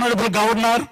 Honorable Governor,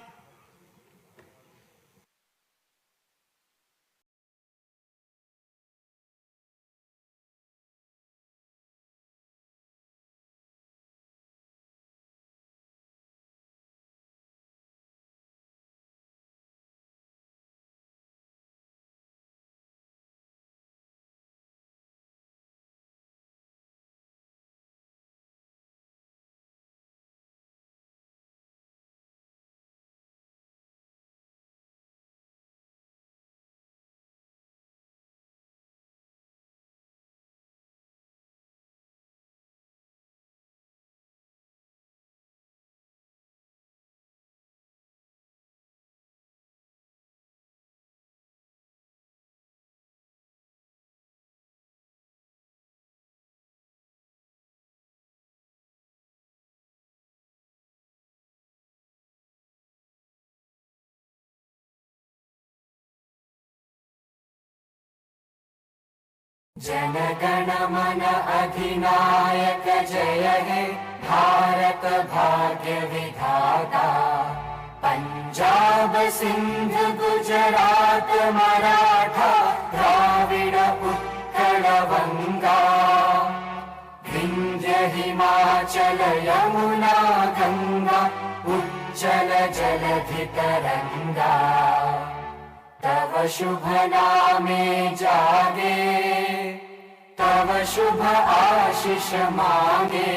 जनगण मन अधिनायक जय हे भारत भाग्य विधाता। पंजाब सिंध गुजरात मराठा द्राविड़ उत्कल वंगा, विंध्य हिमाचल यमुना गंगा उज्जल जलधि तरंगा। तव शुभ नामे जागे, तव शुभ आशीष मांगे,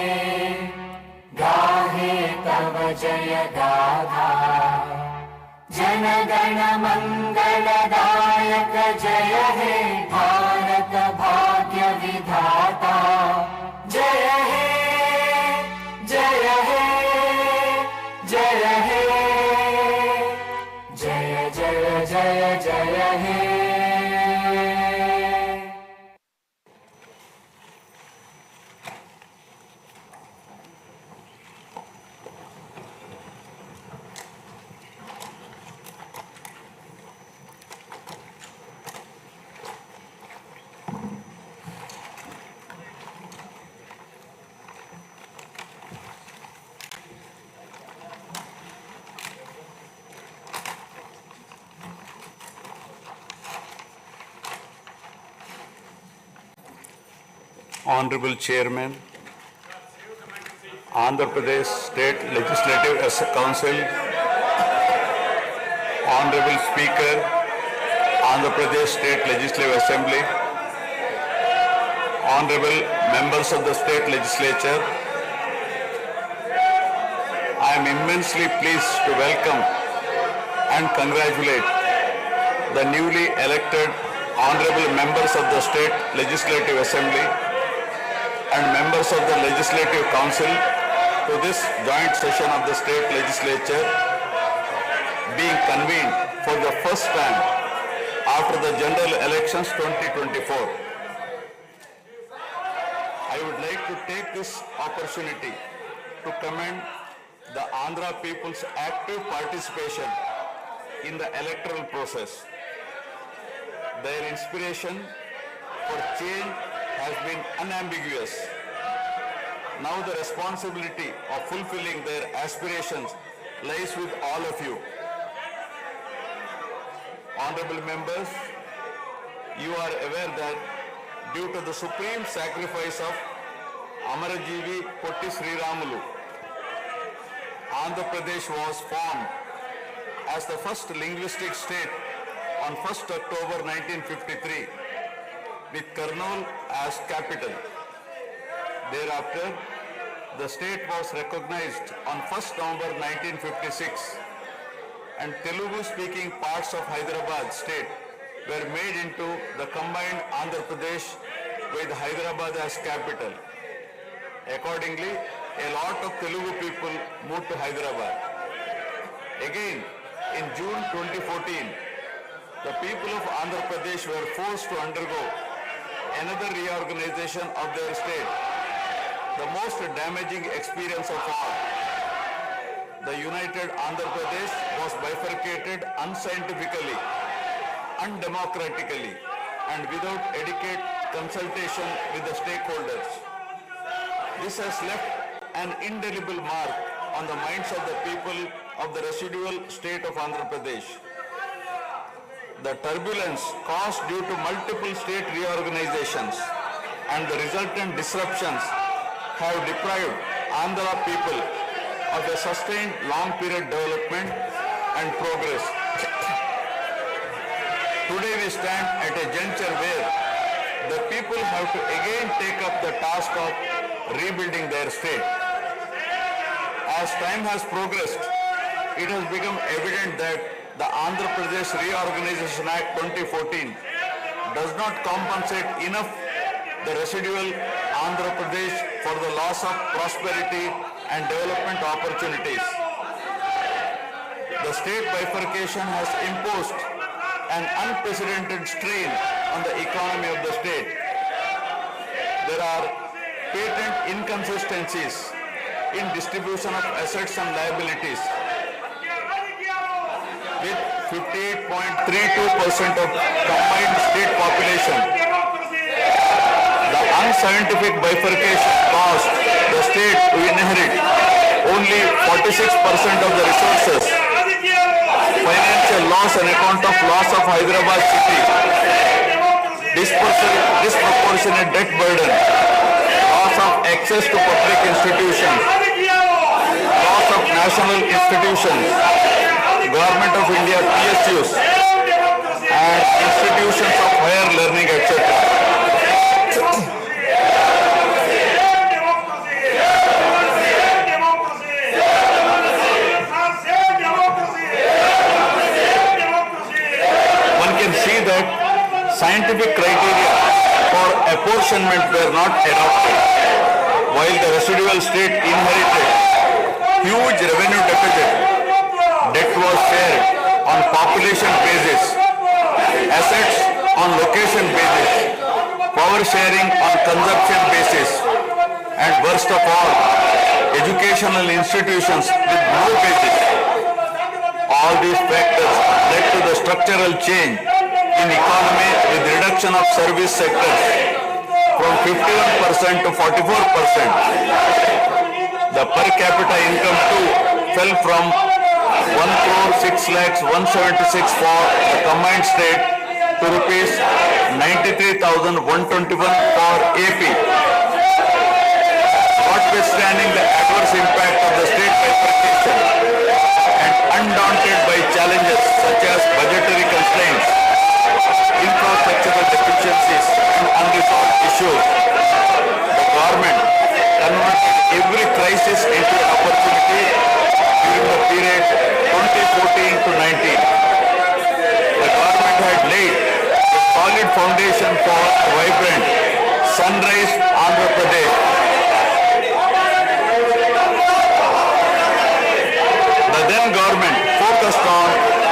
गाहे तव जय गाथा। जन गण मंगलदायक जय हे भारत भाग्य विधाता। जय हे जय हे जय हे जय जय जय जय हे। Honorable Chairman, Andhra Pradesh State Legislative Council, Honorable Speaker, Andhra Pradesh State Legislative Assembly, Honorable members of the State Legislature, I am immensely pleased to welcome and congratulate the newly elected Honorable members of the State Legislative Assembly and members of the Legislative Council to this joint session of the State Legislature being convened for the first time after the General Elections 2024. I would like to take this opportunity to commend the Andhra people's active participation in the electoral process. Their inspiration for change has been unambiguous. Now the responsibility of fulfilling their aspirations lies with all of you. Honorable members, you are aware that due to the supreme sacrifice of Amarajeevi Potti Sriramulu, Andhra Pradesh was formed as the first linguistic state on 1st October 1953 with Kurnool as capital. Thereafter, the state was recognized on 1st November 1956 and Telugu-speaking parts of Hyderabad state were made into the combined Andhra Pradesh with Hyderabad as capital. Accordingly, a lot of Telugu people moved to Hyderabad. Again, in June 2014, the people of Andhra Pradesh were forced to undergo another reorganization of their state, the most damaging experience of all. The united Andhra Pradesh was bifurcated unscientifically, undemocratically, and without adequate consultation with the stakeholders. This has left an indelible mark on the minds of the people of the residual state of Andhra Pradesh. The turbulence caused due to multiple state reorganizations and the resultant disruptions have deprived Andhra people of a sustained long-period development and progress. Today we stand at a juncture where the people have to again take up the task of rebuilding their state. As time has progressed, it has become evident that the Andhra Pradesh Reorganization Act 2014 does not compensate enough the residual Andhra Pradesh for the loss of prosperity and development opportunities. The state bifurcation has imposed an unprecedented strain on the economy of the state. There are patent inconsistencies in distribution of assets and liabilities, with 58.32% of combined state population. The unscientific bifurcation caused the state to inherit only 46% of the resources. Financial loss on account of loss of Hyderabad city, disproportionate debt burden, loss of access to public institutions, loss of national institutions, Government of India PSUs, and institutions of higher learning, etc. See that scientific criteria for apportionment were not adopted, while the residual state inherited huge revenue deficit. Debt was shared on population basis, assets on location basis, power sharing on consumption basis, and worst of all, educational institutions with no basis. All these factors led to the structural change in economy with reduction of service sectors from 51% to 44%. The per capita income too fell from 1,06,176 for the combined state to rupees 93,121 for AP. Notwithstanding the adverse impact of the state bifurcation and undaunted by challenges such as budgetary constraints, infrastructural deficiencies, and unresolved issues, the government converted every crisis into an opportunity during the period 2014 to 19. The government had laid a solid foundation for a vibrant, sunrise Andhra Pradesh. The then government focused on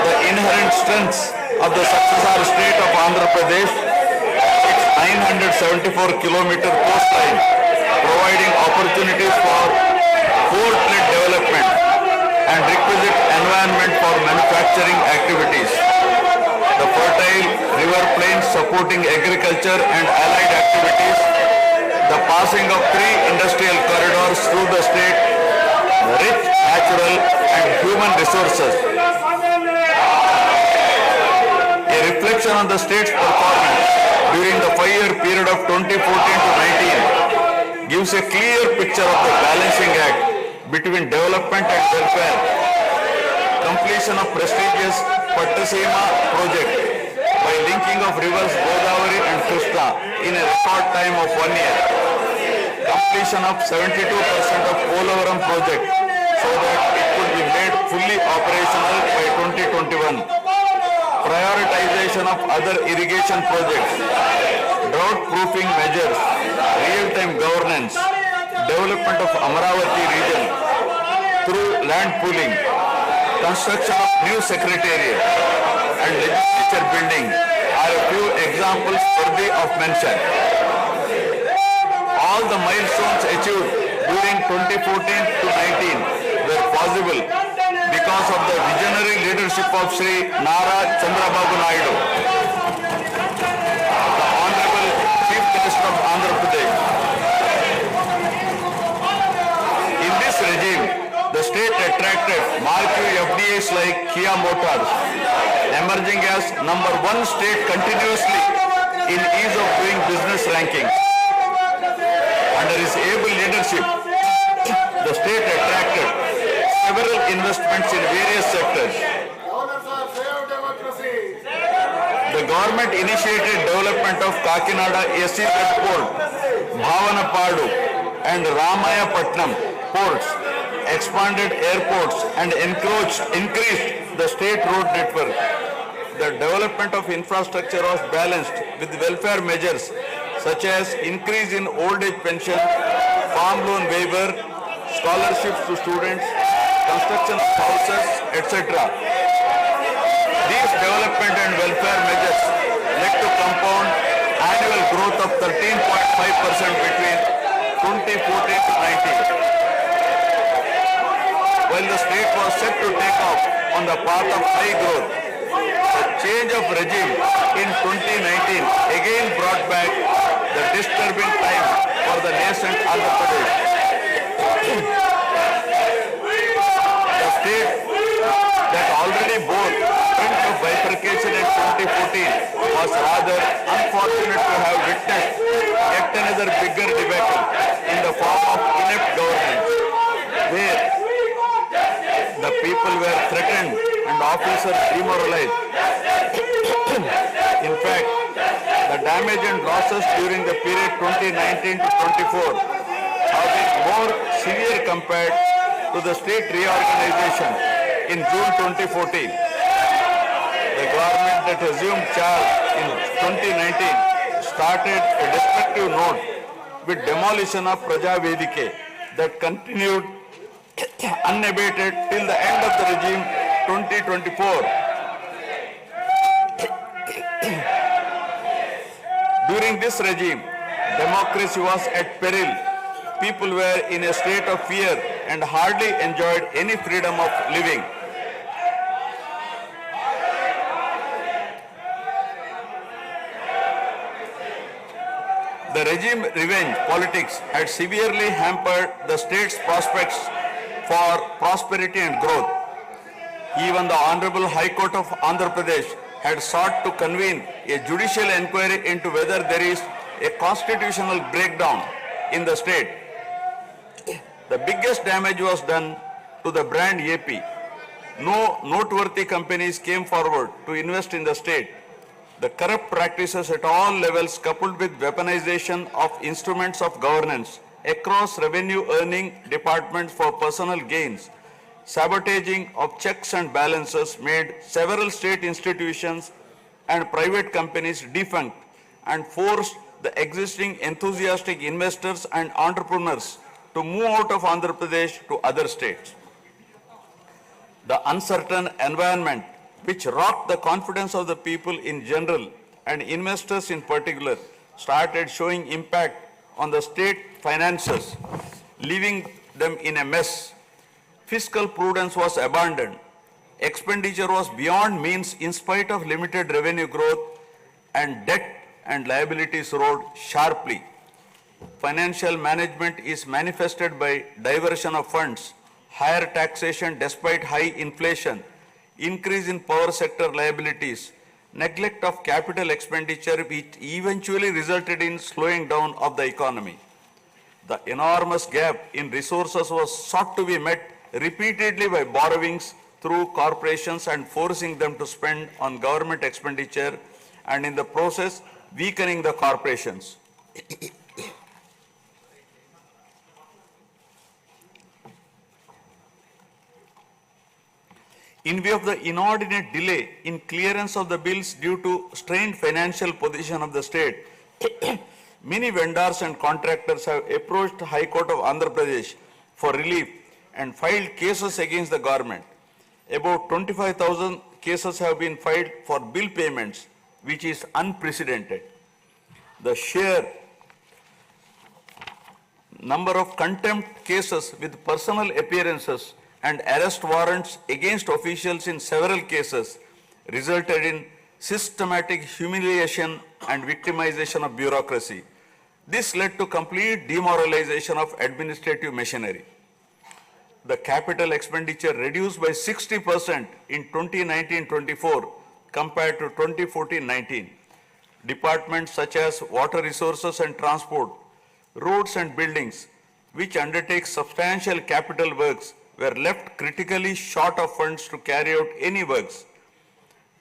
the inherent strengths of the successor state of Andhra Pradesh, its 974-kilometer coastline, providing opportunities for port-led development and requisite environment for manufacturing activities. The fertile river plains supporting agriculture and allied activities, the passing of 3 industrial corridors through the state, rich natural and human resources. A reflection on the state's performance during the 5-year period of 2014 to 19 gives a clear picture of the balancing act between development and welfare. Completion of prestigious Pattasima project by linking of rivers Godavari and Krishna in a record time of 1 year. Completion of 72% of Polavaram project so that it could be made fully operational by 2021. Prioritization of other irrigation projects, drought-proofing measures, real-time governance, development of Amaravati region through land pooling, construction of new secretariat and legislature building are a few examples worthy of mention. All the milestones achieved during 2014 to 19 were possible because of the visionary leadership of Sri Nara Chandrababu Naidu, the Honorable Chief Minister of Andhra Pradesh. In this regime, the state state attracted marquee FDIs like Kia Motors, emerging as number one state continuously in ease of doing business rankings. Under his able leadership, the state attracted several investments in various sectors. The government initiated development of Kakinada SEZ port, Bhavanapadu and Ramayapatnam ports, expanded airports and increased the state road network. The development of infrastructure was balanced with welfare measures such as increase in old age pension, farm loan waiver, scholarships to students, construction of houses, etc. These development and welfare measures led to compound annual growth of 13.5% between 2014 to 19. While the state was set to take off on the path of high growth, the change of regime in 2019 again brought back the disturbing time for the nascent Andhra Pradesh. The state that already bore print of bifurcation in 2014 was rather unfortunate to have witnessed yet another bigger debacle in the form of inept governance, where the people were threatened and officers demoralized. In fact, the damage and losses during the period 2019 to 24 have been more severe compared to the state reorganization in June 2014. The government that assumed charge in 2019 started a destructive note with demolition of Praja Vedike that continued unabated till the end of the regime 2024. During this regime, democracy was at peril. People were in a state of fear and hardly enjoyed any freedom of living. The regime revenge politics had severely hampered the state's prospects for prosperity and growth. Even the Honorable High Court of Andhra Pradesh had sought to convene a judicial inquiry into whether there is a constitutional breakdown in the state. The biggest damage was done to the brand AP. No noteworthy companies came forward to invest in the state. The corrupt practices at all levels, coupled with weaponization of instruments of governance across revenue earning departments for personal gains, sabotaging of checks and balances, made several state institutions and private companies defunct and forced the existing enthusiastic investors and entrepreneurs to move out of Andhra Pradesh to other states. The uncertain environment which rocked the confidence of the people in general and investors in particular started showing impact on the state finances, leaving them in a mess. Fiscal prudence was abandoned. Expenditure was beyond means in spite of limited revenue growth, and debt and liabilities rose sharply. Financial management is manifested by diversion of funds, higher taxation despite high inflation, increase in power sector liabilities, neglect of capital expenditure which eventually resulted in slowing down of the economy. The enormous gap in resources was sought to be met repeatedly by borrowings through corporations and forcing them to spend on government expenditure, and in the process weakening the corporations. In view of the inordinate delay in clearance of the bills due to strained financial position of the state, many vendors and contractors have approached the High Court of Andhra Pradesh for relief and filed cases against the government. About 25,000 cases have been filed for bill payments, which is unprecedented. The sheer number of contempt cases with personal appearances and arrest warrants against officials in several cases resulted in systematic humiliation and victimization of bureaucracy. This led to complete demoralization of administrative machinery. the capital expenditure reduced by 60% in 2019-24 compared to 2014-19. Departments such as water resources and transport, roads and buildings, which undertake substantial capital works, were left critically short of funds to carry out any works.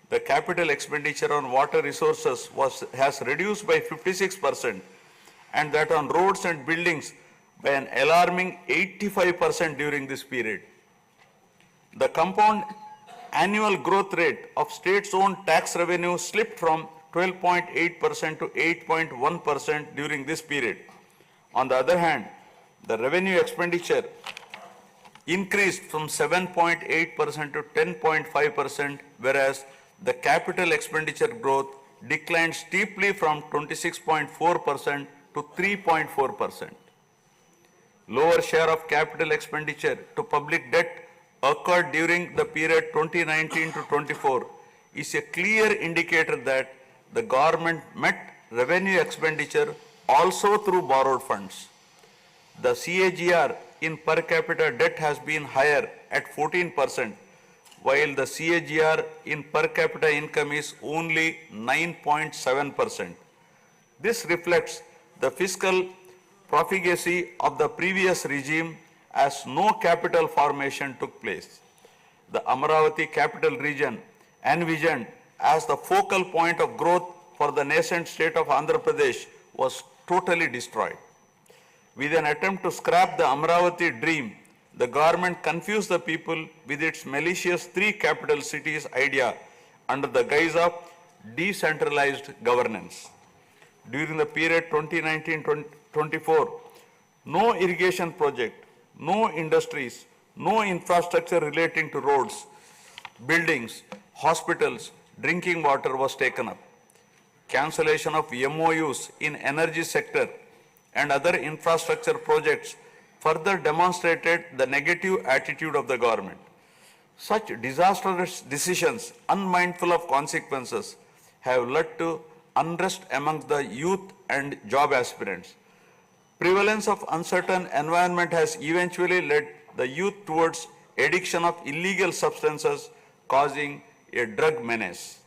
The capital expenditure on water resources has reduced by 56%, and that on roads and buildings by an alarming 85% during this period. The compound annual growth rate of states-owned tax revenue slipped from 12.8% to 8.1% during this period. On the other hand, the revenue expenditure increased from 7.8% to 10.5%, whereas the capital expenditure growth declined steeply from 26.4% to 3.4%. Lower share of capital expenditure to public debt occurred during the period 2019 to 24 is a clear indicator that the government met revenue expenditure also through borrowed funds. The CAGR in per capita debt has been higher at 14%, while the CAGR in per capita income is only 9.7%. This reflects the fiscal profligacy of the previous regime as no capital formation took place. The Amaravati capital region, envisioned as the focal point of growth for the nascent state of Andhra Pradesh, was totally destroyed. With an attempt to scrap the Amaravati dream, the government confused the people with its malicious three capital cities idea under the guise of decentralized governance. During the period 2019-24, no irrigation project, no industries, no infrastructure relating to roads, buildings, hospitals, drinking water was taken up. Cancellation of MOUs in energy sector and other infrastructure projects further demonstrated the negative attitude of the government. Such disastrous decisions, unmindful of consequences, have led to unrest among the youth and job aspirants. Prevalence of uncertain environment has eventually led the youth towards addiction of illegal substances, causing a drug menace.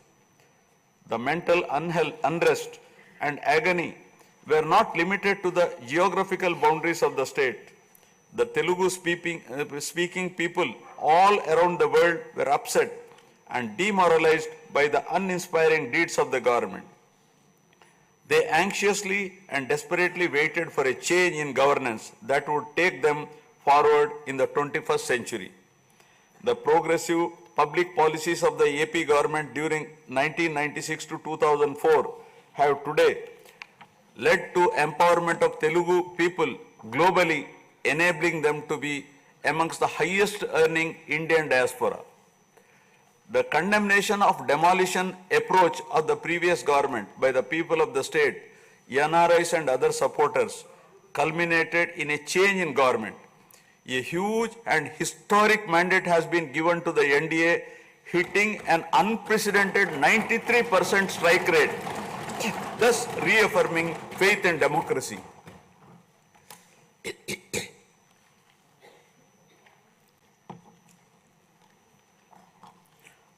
The mental unrest and agony were not limited to the geographical boundaries of the state. The Telugu speaking people all around the world were upset and demoralized by the uninspiring deeds of the government. They anxiously and desperately waited for a change in governance that would take them forward in the 21st century. The progressive public policies of the AP government during 1996 to 2004 have today led to empowerment of Telugu people globally, enabling them to be amongst the highest earning Indian diaspora. The condemnation of demolition approach of the previous government by the people of the state, NRIs and other supporters, culminated in a change in government. A huge and historic mandate has been given to the NDA, hitting an unprecedented 93% strike rate, thus reaffirming faith in democracy.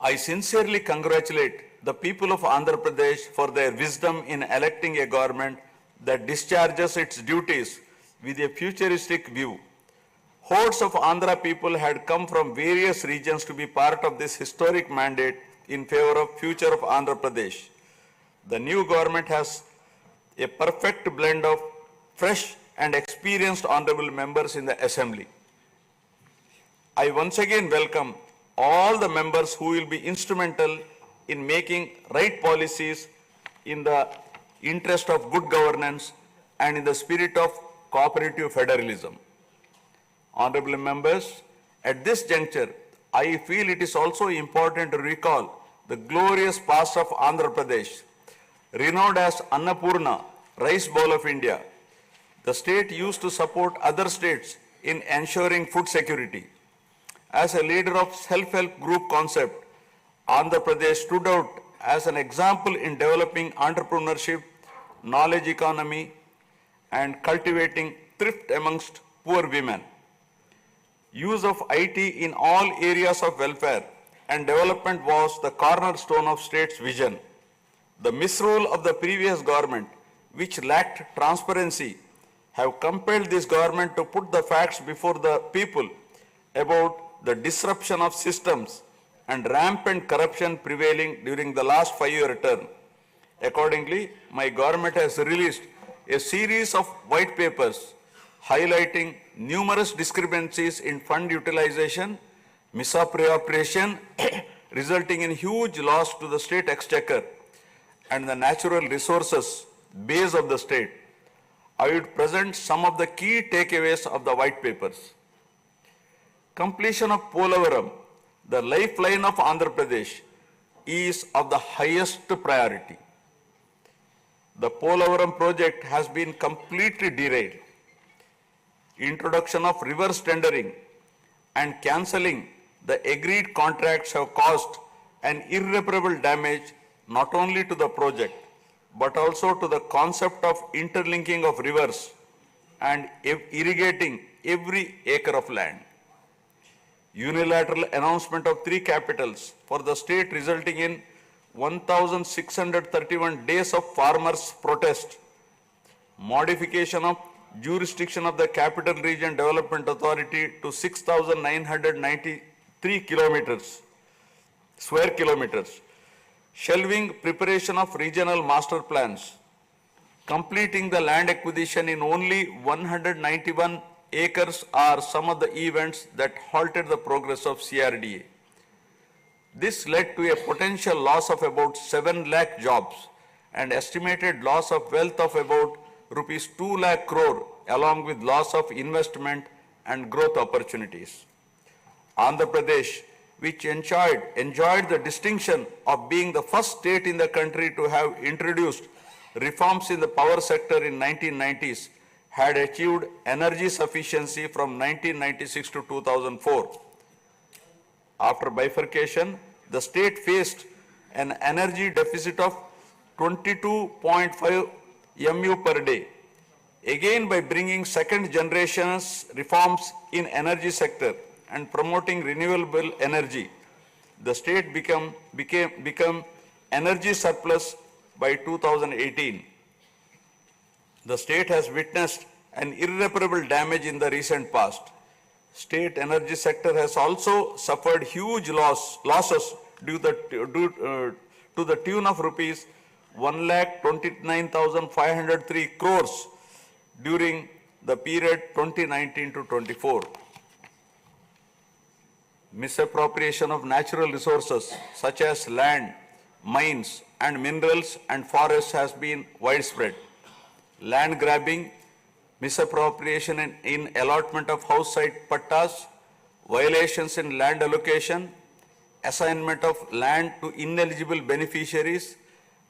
I sincerely congratulate the people of Andhra Pradesh for their wisdom in electing a government that discharges its duties with a futuristic view. Hordes of Andhra people had come from various regions to be part of this historic mandate in favor of future of Andhra Pradesh. The new government has a perfect blend of fresh and experienced honorable members in the assembly. I once again welcome all the members who will be instrumental in making right policies in the interest of good governance and in the spirit of cooperative federalism. Honorable members, at this juncture, I feel it is also important to recall the glorious past of Andhra Pradesh. Renowned as Annapurna, rice bowl of India, the state used to support other states in ensuring food security. As a leader of self-help group concept, Andhra Pradesh stood out as an example in developing entrepreneurship, knowledge economy, and cultivating thrift amongst poor women. Use of IT in all areas of welfare and development was the cornerstone of state's vision. The misrule of the previous government, which lacked transparency, have compelled this government to put the facts before the people about the disruption of systems and rampant corruption prevailing during the last 5-year term. Accordingly, my government has released a series of white papers highlighting numerous discrepancies in fund utilization, misappropriation, resulting in huge loss to the state exchequer and the natural resources base of the state. I would present some of the key takeaways of the white papers. Completion of Polavaram, the lifeline of Andhra Pradesh, is of the highest priority. The Polavaram project has been completely derailed. Introduction of reverse tendering and cancelling the agreed contracts have caused an irreparable damage not only to the project but also to the concept of interlinking of rivers and irrigating every acre of land. Unilateral announcement of 3 capitals for the state resulting in 1,631 days of farmers' protest. Modification of jurisdiction of the Capital Region Development Authority to 6,993 square kilometers. Shelving preparation of regional master plans. Completing the land acquisition in only 191 acres are some of the events that halted the progress of CRDA. This led to a potential loss of about 7 lakh jobs and estimated loss of wealth of about rupees 2 lakh crore along with loss of investment and growth opportunities. Andhra Pradesh, which enjoyed the distinction of being the first state in the country to have introduced reforms in the power sector in 1990s, had achieved energy sufficiency from 1996 to 2004. After bifurcation, the state faced an energy deficit of 22.5 MU per day. Again, by bringing second generation's reforms in energy sector and promoting renewable energy, the state become energy surplus by 2018. The state has witnessed an irreparable damage in the recent past. State energy sector has also suffered huge losses to the tune of rupees 1,29,503 crores during the period 2019 to 24. Misappropriation of natural resources such as land, mines and minerals and forests has been widespread. Land grabbing, misappropriation in allotment of house site pattas, violations in land allocation, assignment of land to ineligible beneficiaries,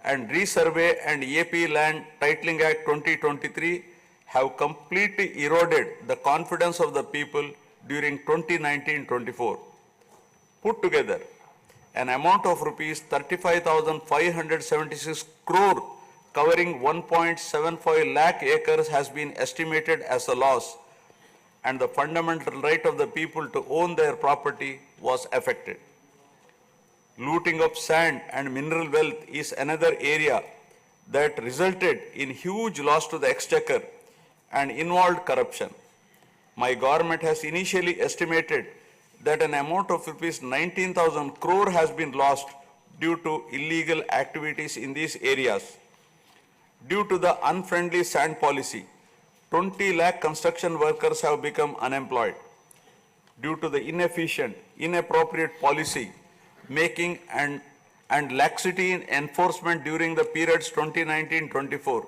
and Resurvey and AP Land Titling Act 2023 have completely eroded the confidence of the people during 2019-24. Put together, an amount of rupees 35,576 crore covering 1.75 lakh acres has been estimated as a loss, and the fundamental right of the people to own their property was affected. Looting of sand and mineral wealth is another area that resulted in huge loss to the exchequer and involved corruption. My government has initially estimated that an amount of rupees 19,000 crore has been lost due to illegal activities in these areas. Due to the unfriendly sand policy, 20 lakh construction workers have become unemployed. Due to the inefficient, inappropriate policy making and laxity in enforcement during the periods 2019-24,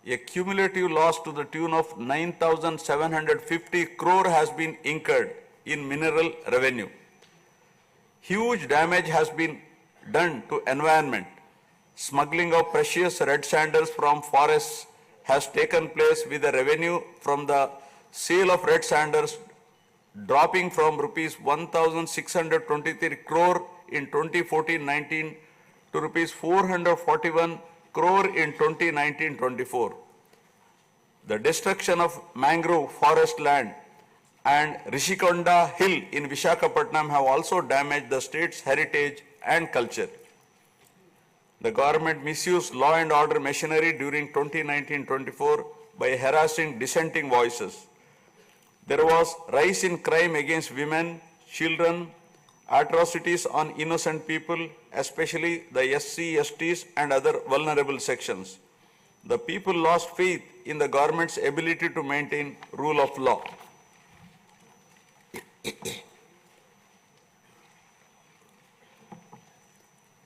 a cumulative loss to the tune of 9,750 crore has been incurred in mineral revenue. Huge damage has been done to environment. Smuggling of precious red sandals from forests has taken place with the revenue from the sale of red sandals dropping from rupees 1,623 crore in 2014-19 to rupees 441 crore in 2019-24. The destruction of mangrove forest land and Rishikonda Hill in Vishakhapatnam have also damaged the state's heritage and culture. The government misused law and order machinery during 2019-24 by harassing dissenting voices. There was rise in crime against women, children, atrocities on innocent people, especially the SC, STs and other vulnerable sections. The people lost faith in the government's ability to maintain rule of law.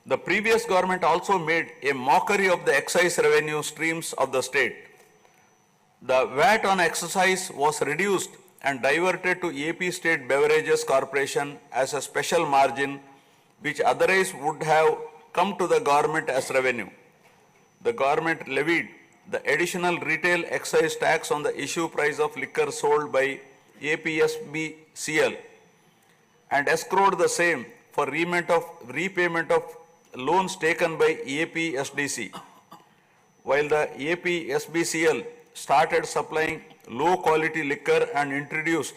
The previous government also made a mockery of the excise revenue streams of the state. The VAT on excise was reduced and diverted to AP State Beverages Corporation as a special margin which otherwise would have come to the government as revenue. The government levied the additional retail excise tax on the issue price of liquor sold by APSBCL and escrowed the same for repayment of loans taken by APSDC. While the APSBCL started supplying low quality liquor and introduced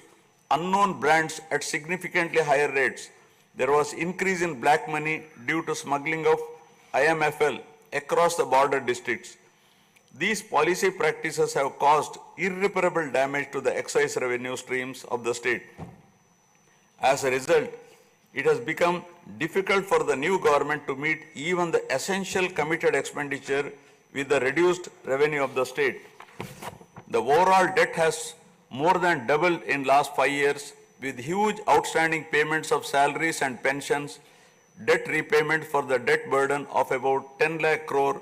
unknown brands at significantly higher rates, there was increase in black money due to smuggling of IMFL across the border districts. These policy practices have caused irreparable damage to the excise revenue streams of the state. As a result, it has become difficult for the new government to meet even the essential committed expenditure with the reduced revenue of the state. The overall debt has more than doubled in last 5 years, with huge outstanding payments of salaries and pensions, debt repayment for the debt burden of about 10 lakh crore,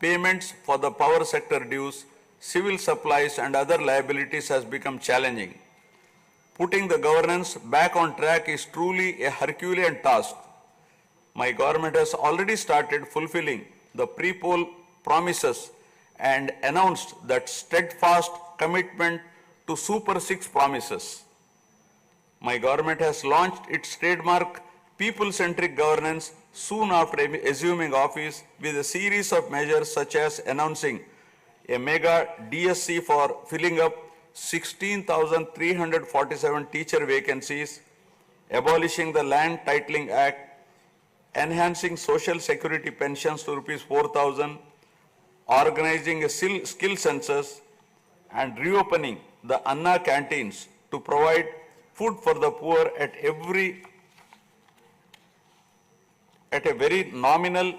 payments for the power sector dues, civil supplies and other liabilities has become challenging. Putting the governance back on track is truly a Herculean task. My government has already started fulfilling the pre-poll promises and announced that steadfast commitment to Super 6 promises. My government has launched its trademark people-centric governance soon after assuming office with a series of measures such as announcing a mega DSC for filling up 16,347 teacher vacancies, abolishing the Land Titling Act, enhancing social security pensions to Rs 4,000, organizing a skill census, and reopening the Anna canteens to provide food for the poor at a very nominal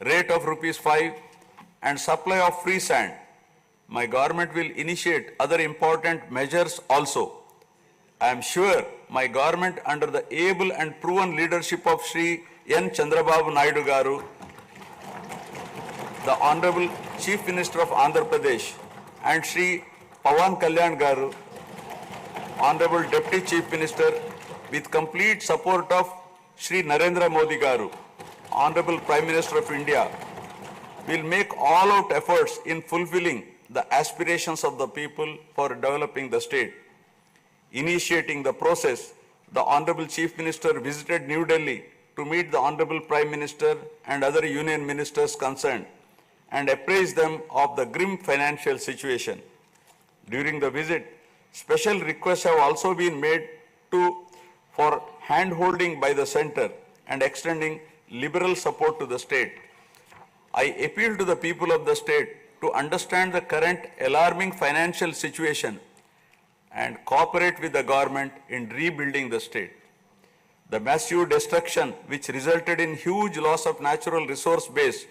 rate of Rs 5 and supply of free sand. My government will initiate other important measures also. I am sure my government under the able and proven leadership of Shri N. Chandrababu Naidu Garu, the Honorable Chief Minister of Andhra Pradesh, and Shri Pawan Kalyan Garu, Honorable Deputy Chief Minister, with complete support of Shri Narendra Modi Garu, Honorable Prime Minister of India, will make all-out efforts in fulfilling the aspirations of the people for developing the state. Initiating the process, the Honorable Chief Minister visited New Delhi to meet the Honorable Prime Minister and other union ministers concerned and apprise them of the grim financial situation. During the visit, special requests have also been made for hand-holding by the centre and extending liberal support to the state. I appeal to the people of the state to understand the current alarming financial situation and cooperate with the government in rebuilding the state. The massive destruction which resulted in huge loss of natural resource base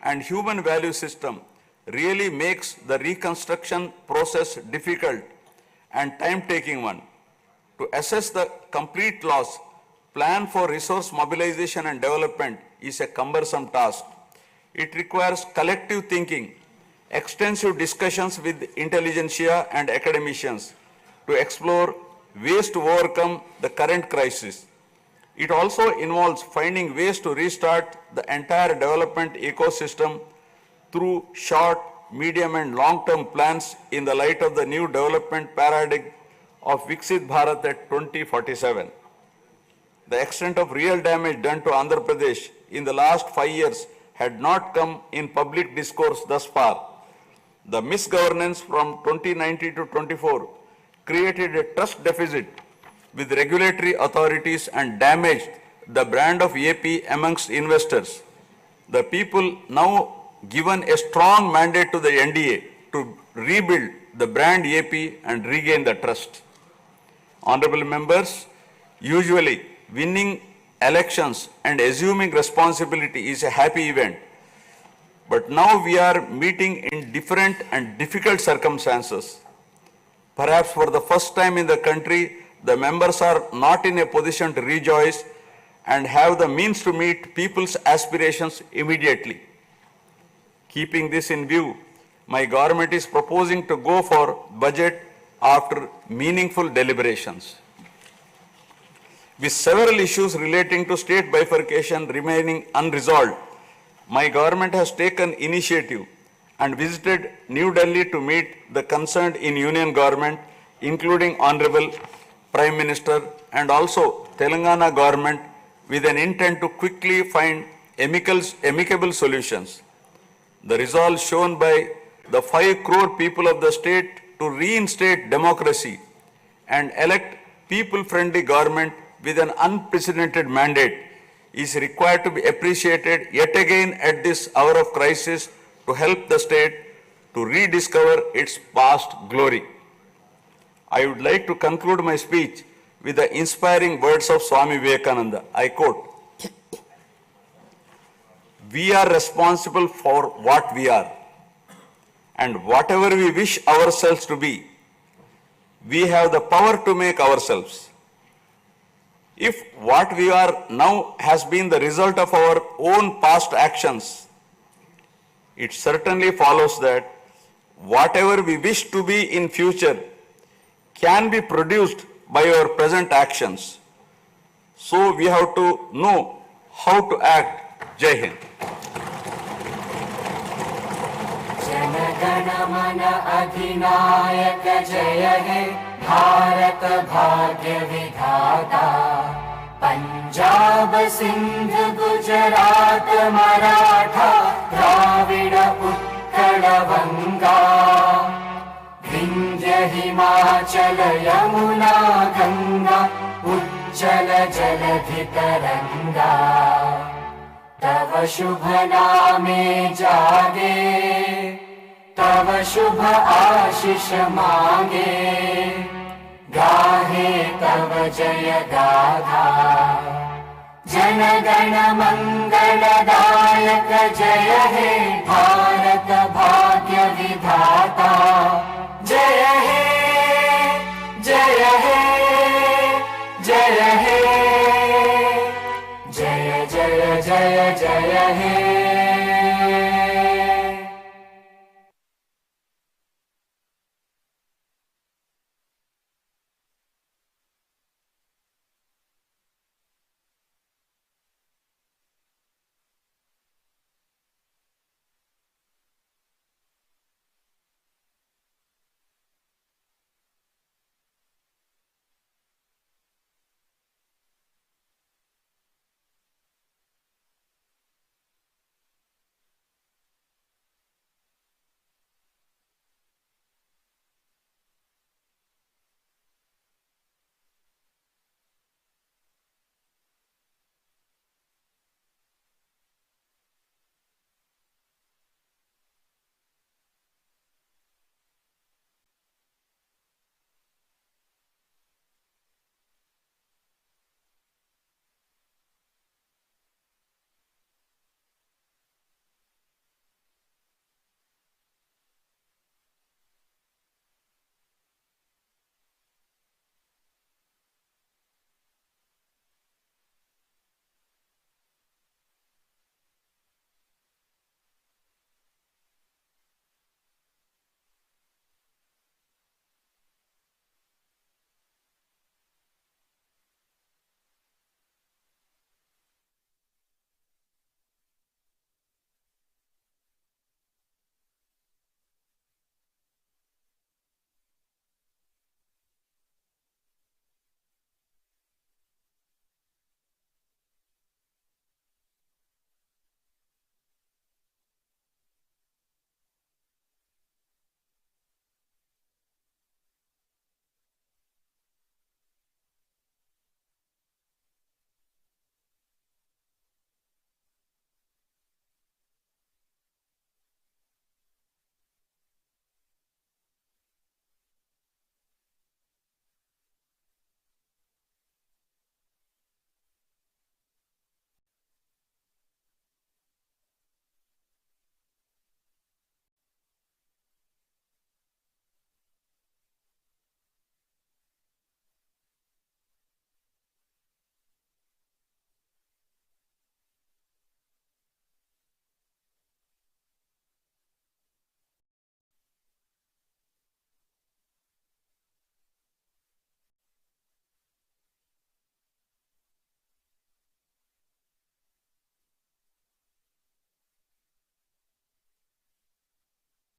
and human value system really makes the reconstruction process difficult and time-taking one. To assess the complete loss, plan for resource mobilization and development is a cumbersome task. It requires collective thinking, extensive discussions with intelligentsia and academicians to explore ways to overcome the current crisis. It also involves finding ways to restart the entire development ecosystem through short, medium and long-term plans in the light of the new development paradigm of Viksit Bharat at 2047. The extent of real damage done to Andhra Pradesh in the last 5 years had not come in public discourse thus far. The misgovernance from 2019 to 24 created a trust deficit with regulatory authorities and damaged the brand of AP amongst investors. The people now given a strong mandate to the NDA to rebuild the brand AP and regain the trust. Honorable members, usually winning elections and assuming responsibility is a happy event. But now we are meeting in different and difficult circumstances. Perhaps for the first time in the country, the members are not in a position to rejoice and have the means to meet people's aspirations immediately. Keeping this in view, my government is proposing to go for budget after meaningful deliberations. With several issues relating to state bifurcation remaining unresolved, my government has taken initiative and visited New Delhi to meet the concerned in Union government, including Honorable Prime Minister and also Telangana government, with an intent to quickly find amicable solutions. The resolve shown by the 5 crore people of the state to reinstate democracy and elect people-friendly government with an unprecedented mandate is required to be appreciated yet again at this hour of crisis to help the state to rediscover its past glory. I would like to conclude my speech with the inspiring words of Swami Vivekananda. I quote, "We are responsible for what we are, and whatever we wish ourselves to be, we have the power to make ourselves. If what we are now has been the result of our own past actions, it certainly follows that whatever we wish to be in future can be produced by our present actions. So we have to know how to act." Jai Hind. जनगण मन अधिनायक जय हे भारत भाग्य विधाता। पंजाब सिंध गुजरात मराठा द्राविड उत्कल बंगा, विंध्य हिमाचल यमुना गंगा उज्जल जलधि तरंगा। तव शुभ नामे जागे, तव शुभ आशीष मांगे, गाहे तव जय गाथा। जन गण मंगलदायक जय हे भारत भाग्य विधाता। जय हे जय हे जय हे जय जय जय जय हे।